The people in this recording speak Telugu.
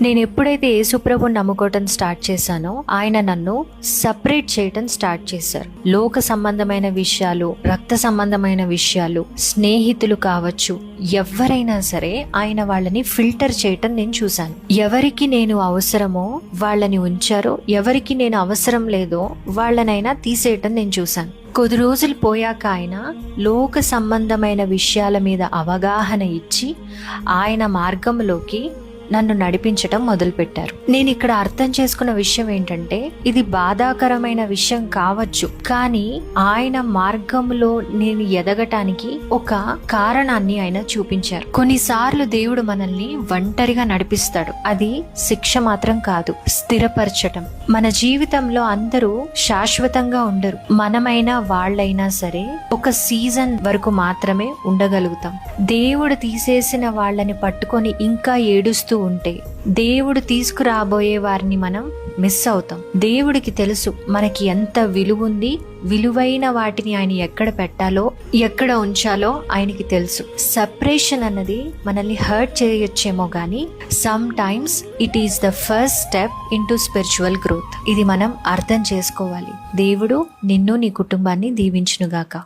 నేను ఎప్పుడైతే యేసుప్రభుని నమ్ముకోవటం స్టార్ట్ చేశానో ఆయన నన్ను సపరేట్ చేయటం స్టార్ట్ చేశారు. లోక సంబంధమైన విషయాలు, రక్త సంబంధమైన విషయాలు, స్నేహితులు కావచ్చు, ఎవరైనా సరే ఆయన వాళ్ళని ఫిల్టర్ చేయటం నేను చూశాను. ఎవరికి నేను అవసరమో వాళ్ళని ఉంచారో, ఎవరికి నేను అవసరం లేదో వాళ్ళనైనా తీసేయటం నేను చూశాను. కొద్ది రోజులు పోయాక ఆయన లోక సంబంధమైన విషయాల మీద అవగాహన ఇచ్చి ఆయన మార్గంలోకి నన్ను నడిపించటం మొదలుపెట్టారు. నేను ఇక్కడ అర్థం చేసుకున్న విషయం ఏంటంటే, ఇది బాధాకరమైన విషయం కావచ్చు, కానీ ఆయన మార్గంలో నేను ఎదగటానికి ఒక కారణాన్ని ఆయన చూపించారు. కొన్నిసార్లు దేవుడు మనల్ని ఒంటరిగా నడిపిస్తాడు. అది శిక్ష మాత్రం కాదు, స్థిరపరచటం. మన జీవితంలో అందరూ శాశ్వతంగా ఉండరు. మనమైనా వాళ్ళైనా సరే ఒక సీజన్ వరకు మాత్రమే ఉండగలుగుతాం. దేవుడు తీసేసిన వాళ్ళని పట్టుకొని ఇంకా ఏడుస్తూ ఉంటే దేవుడు తీసుకురాబోయే వారిని మనం మిస్ అవుతాం. దేవుడికి తెలుసు మనకి ఎంత విలువ ఉంది, విలువైన వాటిని ఆయన ఎక్కడ పెట్టాలో, ఎక్కడ ఉంచాలో ఆయనకి తెలుసు. సెపరేషన్ అన్నది మనల్ని హర్ట్ చేయొచ్చేమో కానీ some times it is the first step into spiritual growth. ఇది మనం అర్థం చేసుకోవాలి. దేవుడు నిన్ను, నీ కుటుంబాన్ని దీవించునుగాక.